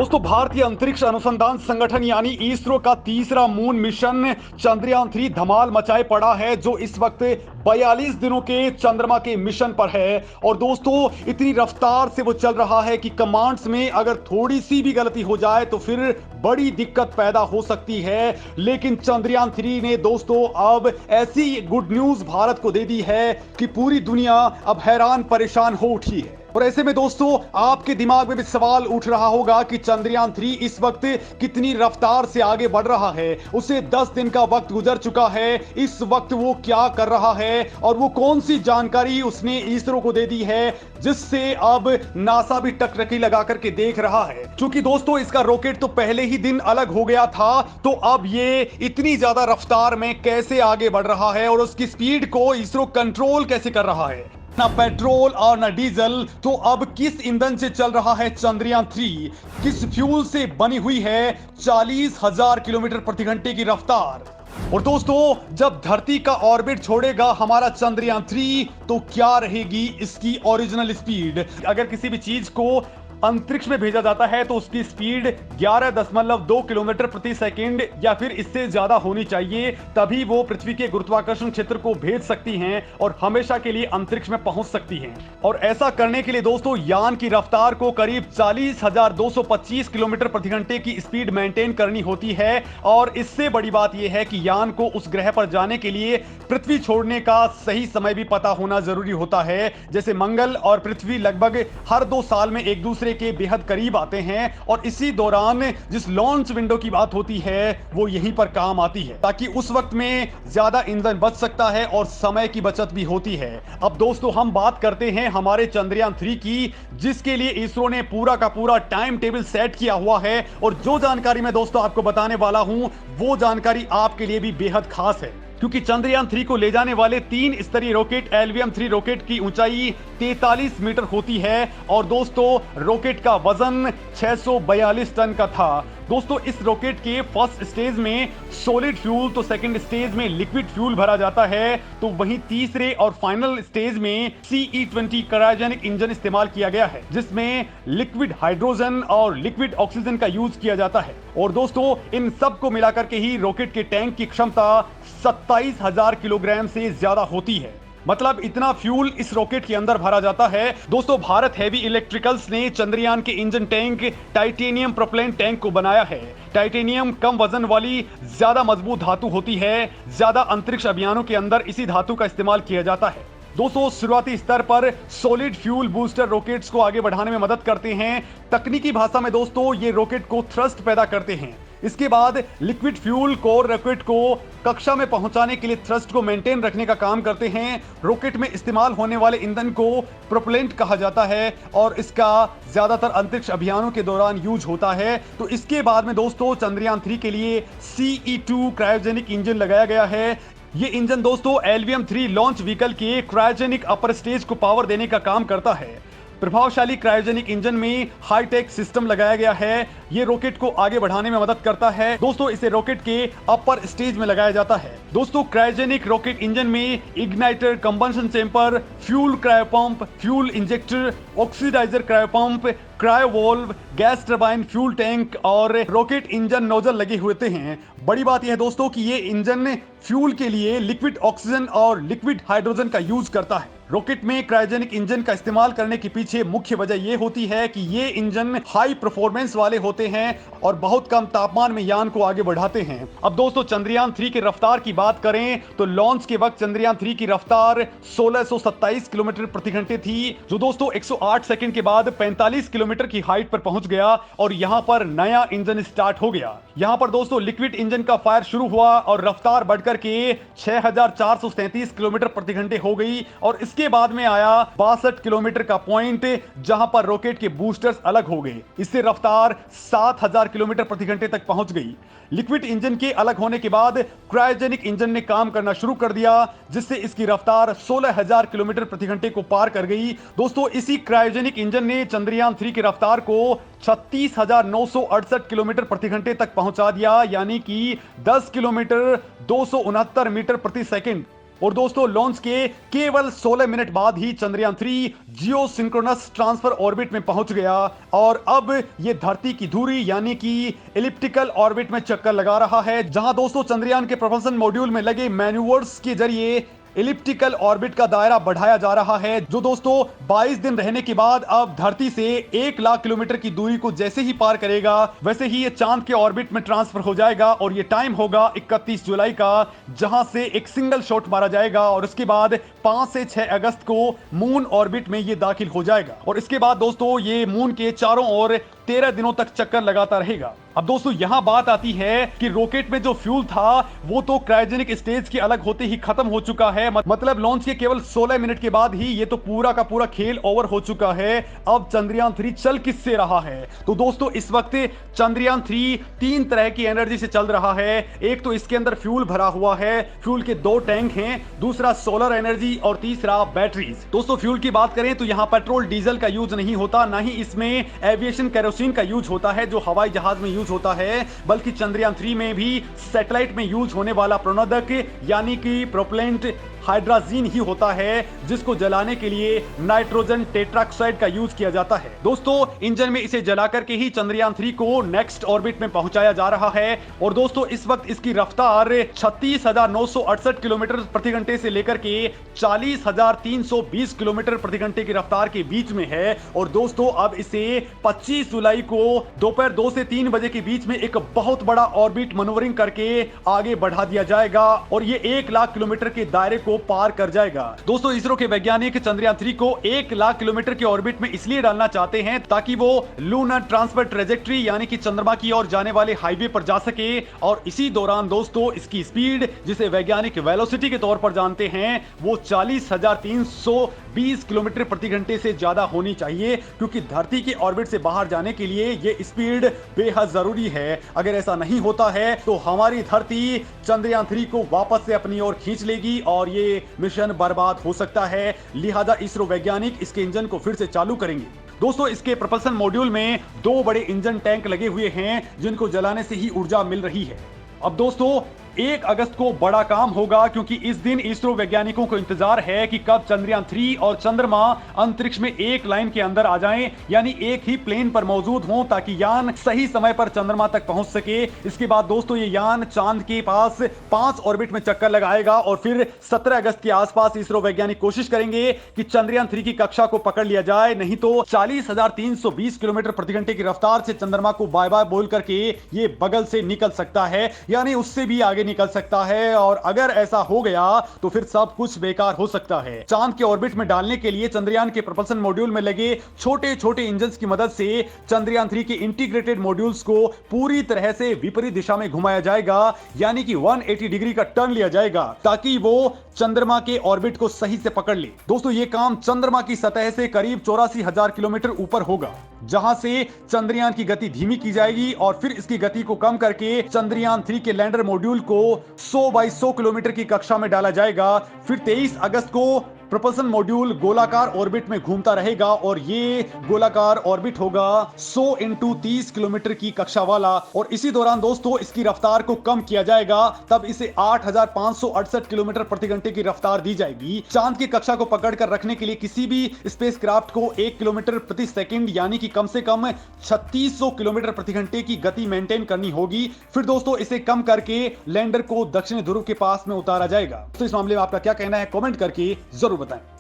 दोस्तों, भारतीय अंतरिक्ष अनुसंधान संगठन यानी इसरो का तीसरा मून मिशन चंद्रयान-3 धमाल मचाए पड़ा है, जो इस वक्त 42 दिनों के चंद्रमा के मिशन पर है। और दोस्तों, इतनी रफ्तार से वो चल रहा है कि कमांड्स में अगर थोड़ी सी भी गलती हो जाए तो फिर बड़ी दिक्कत पैदा हो सकती है। लेकिन चंद्रयान-3 ने दोस्तों अब ऐसी गुड न्यूज भारत को दे दी है कि पूरी दुनिया अब हैरान परेशान हो उठी है। और ऐसे में दोस्तों, आपके दिमाग में भी सवाल उठ रहा होगा कि चंद्रयान-3 इस वक्त कितनी रफ्तार से आगे बढ़ रहा है। उसे 10 दिन का वक्त गुजर चुका है। इस वक्त वो क्या कर रहा है और वो कौन सी जानकारी उसने इसरो को दे दी है, जिससे अब नासा भी टकटकी लगा करके देख रहा है। क्योंकि दोस्तों, इसका रॉकेट तो पहले ही दिन अलग हो गया था, तो अब ये इतनी ज्यादा रफ्तार में कैसे आगे बढ़ रहा है और उसकी स्पीड को इसरो कंट्रोल कैसे कर रहा है। ना पेट्रोल और ना डीजल, तो अब किस ईंधन से चल रहा है चंद्रयान-3, किस फ्यूल से बनी हुई है 40,000 किलोमीटर प्रति घंटे की रफ्तार। और दोस्तों, जब धरती का ऑर्बिट छोड़ेगा हमारा चंद्रयान-3 तो क्या रहेगी इसकी ओरिजिनल स्पीड। अगर किसी भी चीज को अंतरिक्ष में भेजा जाता है तो उसकी स्पीड 11.2 किलोमीटर प्रति सेकंड या फिर इससे ज्यादा होनी चाहिए, तभी वो पृथ्वी के गुरुत्वाकर्षण क्षेत्र को भेज सकती हैं और हमेशा के लिए अंतरिक्ष में पहुंच सकती हैं। और ऐसा करने के लिए दोस्तों, यान की रफ्तार को करीब 40,225 किलोमीटर प्रति घंटे की स्पीड मेंटेन करनी होती है। और इससे बड़ी बात यह है कि यान को उस ग्रह पर जाने के लिए पृथ्वी छोड़ने का सही समय भी पता होना जरूरी होता है। जैसे मंगल और पृथ्वी लगभग हर 2 साल में एक दूसरे के बेहद करीब आते हैं, और इसी दौरान जिस लॉन्च विंडो की बात होती है वो यहीं पर काम आती है, ताकि उस वक्त में ज्यादा ईंधन बच सकता है और समय की बचत भी होती है। अब दोस्तों, हम बात करते हैं हमारे चंद्रयान-3 की, जिसके लिए इसरो ने पूरा का पूरा टाइम टेबल सेट किया हुआ है। और जो जानकारी मैं दोस्तों आपको बताने वाला हूं, वो जानकारी आपके लिए भी बेहद खास है, क्योंकि चंद्रयान-3 को ले जाने वाले 3 स्तरीय रॉकेट LVM-3 रॉकेट की ऊंचाई 43 मीटर होती है। और दोस्तों, रॉकेट का वजन 642 टन का था। दोस्तों, इस रॉकेट के फर्स्ट स्टेज में सॉलिड फ्यूल, तो सेकंड स्टेज में लिक्विड फ्यूल भरा जाता है, तो वहीं तीसरे और फाइनल स्टेज में CE-20 क्रायोजेनिक इंजन इस्तेमाल किया गया है, जिसमें लिक्विड हाइड्रोजन और लिक्विड ऑक्सीजन का यूज किया जाता है। और दोस्तों, इन सब को मिलाकर के ही रॉकेट के टैंक की क्षमता 27,000 किलोग्राम से ज्यादा होती है। मतलब इतना फ्यूल इस रॉकेट के अंदर भरा जाता है। दोस्तों, भारत हेवी इलेक्ट्रिकल्स ने चंद्रयान के engine tank titanium propellant tank को बनाया है। टाइटेनियम कम वजन वाली ज्यादा मजबूत धातु होती है। ज्यादा अंतरिक्ष अभियानों के अंदर इसी धातु का इस्तेमाल किया जाता है। दोस्तों, शुरुआती स्तर पर सॉलिड फ्यूल बूस्टर रॉकेट्स को आगे बढ़ाने में मदद करते हैं। तकनीकी भाषा में दोस्तों, ये रॉकेट को थ्रस्ट पैदा करते हैं। इसके बाद लिक्विड फ्यूल कोर रॉकेट को कक्षा में पहुंचाने के लिए थ्रस्ट को मेंटेन रखने का काम करते हैं। रॉकेट में इस्तेमाल होने वाले ईंधन को प्रोपेलेंट कहा जाता है और इसका ज्यादातर अंतरिक्ष अभियानों के दौरान यूज होता है। तो इसके बाद में दोस्तों, चंद्रयान-3 के लिए CE-2 क्रायोजेनिक इंजन लगाया गया है। ये इंजन दोस्तों LVM-3 लॉन्च व्हीकल के क्रायोजेनिक अपर स्टेज को पावर देने का काम करता है। प्रभावशाली क्रायोजेनिक इंजन में हाईटेक सिस्टम लगाया गया है। ये रॉकेट को आगे बढ़ाने में मदद करता है। दोस्तों, इसे रॉकेट के अपर स्टेज में लगाया जाता है। दोस्तों, क्रायोजेनिक रॉकेट इंजन में igniter, combustion chamber, fuel cryopump, fuel injector, oxidiser cryopump, cryovalve, gas turbine, fuel tank और रॉकेट इंजन नोजल लगे होते हैं। बड़ी बात यह है दोस्तों कि ये इंजन फ्यूल के लिए लिक्विड ऑक्सीजन और लिक्विड हाइड्रोजन का यूज करता है। रॉकेट में क्रायोजेनिक इंजन का इस्तेमाल करने के पीछे मुख्य वजह यह होती है कि ये इंजन हाई परफॉर्मेंस वाले होते हैं और बहुत कम तापमान में यान को आगे बढ़ाते हैं। अब दोस्तों, चंद्रयान-3 की रफ्तार की बात करें तो लॉन्च के वक्त चंद्रयान-3 की रफ्तार 1627 किलोमीटर प्रति घंटे थी, जो दोस्तों 108 सेकंड के बाद 45 किलोमीटर की हाइट पर पहुंच गया और यहां पर नया इंजन स्टार्ट हो गया। यहां पर दोस्तों लिक्विड इंजन का फायर शुरू हुआ और रफ्तार बढ़कर के 6437 किलोमीटर प्रति घंटे हो गई। और इसके बाद में आया 62 किलोमीटर का पॉइंट, जहां पर रॉकेट के बूस्टर्स अलग हो गए। इससे रफ्तार 7000 किलोमीटर प्रति घंटे तक पहुंच गई। लिक्विड इंजन के अलग होने के बाद क्रायोजेनिक इंजन ने काम करना शुरू कर दिया, जिससे इसकी रफ्तार 16000 किलोमीटर प्रति घंटे को पार कर गई। दोस्तों, इसी क्रायोजेनिक इंजन ने चंद्रयान-3 की रफ्तार को 36,968 किलोमीटर प्रति घंटे तक पहुंचा दिया, यानी कि 10 किलोमीटर 269 मीटर प्रति सेकंड। और दोस्तों लॉन्च के केवल 16 मिनट बाद ही चंद्रयान 3 जियो सिंक्रोनस ट्रांसफर ऑर्बिट में पहुंच गया और अब ये धरती की धुरी यानी कि एलिप्टिकल ऑर्बिट में चक्कर लगा रहा है, जहां दोस्तों चंद्रयान के प्रपल्सन मॉड्यूल में लगे मैन्यूवर्स के जरिए एलिप्टिकल ऑर्बिट का दायरा बढ़ाया जा रहा है, जो दोस्तों 22 दिन रहने के बाद अब धरती से 1 लाख किलोमीटर की दूरी को जैसे ही पार करेगा वैसे ही ये चांद के ऑर्बिट में ट्रांसफर हो जाएगा। और ये टाइम होगा 31 जुलाई का, जहां से एक सिंगल शॉट मारा जाएगा और उसके बाद 5 से 6 अगस्त को मून ऑर्बिट में ये दाखिल हो जाएगा और इसके बाद दोस्तों ये मून के चारों ओर 13 दिनों तक चक्कर लगाता रहेगा। अब दोस्तों यहां बात आती है कि रॉकेट में जो फ्यूल था वो तो क्रायोजेनिक स्टेज के अलग होते ही खत्म हो चुका है, मतलब लॉन्च के केवल 16 मिनट के बाद ही ये तो पूरा का पूरा खेल ओवर हो चुका है। अब चंद्रयान 3 चल किससे रहा है? तो दोस्तों इस वक्त चंद्रयान 3 3 तरह की एनर्जी से चल रहा है। एक तो इसके अंदर फ्यूल भरा हुआ है, फ्यूल के 2 टैंक हैं, दूसरा सोलर एनर्जी और तीसरा बैटरीज। दोस्तों फ्यूल की बात करें तो यहाँ पेट्रोल डीजल का यूज नहीं होता, ना ही इसमें एविएशन केरोसिन का यूज होता है जो हवाई जहाज में यूज होता है, बल्कि चंद्रयान 3 में भी सैटेलाइट में यूज होने वाला प्रणोदक यानी कि प्रोपेलेंट हाइड्रोजन ही होता है, जिसको जलाने के लिए नाइट्रोजन टेट्राक्साइड का यूज किया जाता है। दोस्तों इंजन में इसे जलाकर के ही चंद्रयान 3 को नेक्स्ट ऑर्बिट में पहुंचाया जा रहा है और दोस्तों इस वक्त इसकी रफ्तार 36,968 किलोमीटर प्रति घंटे से लेकर के 40,320 किलोमीटर प्रति घंटे की रफ्तार के बीच में है। और दोस्तों अब इसे 25 जुलाई को दोपहर 2 से 3 बजे के बीच में एक बहुत बड़ा ऑर्बिट मनोवरिंग करके आगे बढ़ा दिया जाएगा और ये 1 लाख किलोमीटर के दायरे को पार कर जाएगा। दोस्तों इसरो के वैज्ञानिक चंद्रयान 3 को 1 लाख किलोमीटर के ऑर्बिट में इसलिए डालना चाहते हैं ताकि वो लूनर ट्रांसफर ट्रेजेक्ट्री यानी कि चंद्रमा की ओर जाने वाले हाईवे पर जा सके और इसी दौरान दोस्तों इसकी स्पीड, जिसे वैज्ञानिक वेलोसिटी के तौर पर जानते हैं, वो 40,320 किलोमीटर प्रति घंटे से ज्यादा होनी चाहिए, क्योंकि धरती के ऑर्बिट से बाहर जाने के लिए ये स्पीड बेहद जरूरी है। अगर ऐसा नहीं होता है तो हमारी धरती चंद्रयान 3 को वापस से अपनी ओर खींच लेगी और ये मिशन बर्बाद हो सकता है। लिहाजा इसरो वैज्ञानिक इसके इंजन को फिर से चालू करेंगे। दोस्तों इसके प्रपल्सन मॉड्यूल में 2 बड़े इंजन टैंक लगे हुए हैं जिनको जलाने से ही ऊर्जा मिल रही है। अब दोस्तों 1 अगस्त को बड़ा काम होगा, क्योंकि इस दिन इसरो वैज्ञानिकों को इंतजार है कि कब चंद्रयान 3 और चंद्रमा अंतरिक्ष में एक लाइन के अंदर आ जाएं, यानी एक ही प्लेन पर मौजूद हों, ताकि यान सही समय पर चंद्रमा तक पहुंच सके। इसके बाद दोस्तों ये यान चांद के पास 5 ऑर्बिट में चक्कर लगाएगा और फिर 17 अगस्त के आसपास इसरो वैज्ञानिक कोशिश करेंगे कि चंद्रयान 3 की कक्षा को पकड़ लिया जाए, नहीं तो 40,320 किलोमीटर प्रति घंटे की रफ्तार से चंद्रमा को बाय बाय बोल करके ये बगल से निकल सकता है, यानी उससे भी आगे निकल सकता है। और अगर ऐसा हो गया तो फिर सब कुछ बेकार हो सकता है। चांद के ऑर्बिट में डालने के लिए चंद्रयान के प्रपल्सन मॉड्यूल में लगे छोटे छोटे इंजन्स की मदद से चंद्रयान 3 के इंटीग्रेटेड मॉड्यूल्स को पूरी तरह से विपरीत दिशा में घुमाया जाएगा, यानी कि 180 डिग्री का टर्न लिया जाएगा ताकि वो चंद्रमा के ऑर्बिट को सही से पकड़ ले। दोस्तों ये काम चंद्रमा की सतह से करीब 84,000 किलोमीटर ऊपर होगा, जहां से चंद्रयान की गति धीमी की जाएगी और फिर इसकी गति को कम करके चंद्रयान 3 के लैंडर मॉड्यूल को 100 बाई 100 किलोमीटर की कक्षा में डाला जाएगा। फिर 23 अगस्त को प्रपल्सन मॉड्यूल गोलाकार ऑर्बिट में घूमता रहेगा और ये गोलाकार ऑर्बिट होगा 100 इंटू 30 किलोमीटर की कक्षा वाला। और इसी दौरान दोस्तों इसकी रफ्तार को कम किया जाएगा, तब इसे 8,568 किलोमीटर प्रति घंटे की रफ्तार दी जाएगी। चांद की कक्षा को पकड़कर रखने के लिए किसी भी स्पेसक्राफ्ट को 1 किलोमीटर प्रति सेकंड यानी कि कम से कम 3600 किलोमीटर प्रति घंटे की गति मेंटेन करनी होगी। फिर दोस्तों इसे कम करके लैंडर को दक्षिण ध्रुव के पास में उतारा जाएगा। तो इस मामले में आपका क्या कहना है, कमेंट करके जरूर बताएं।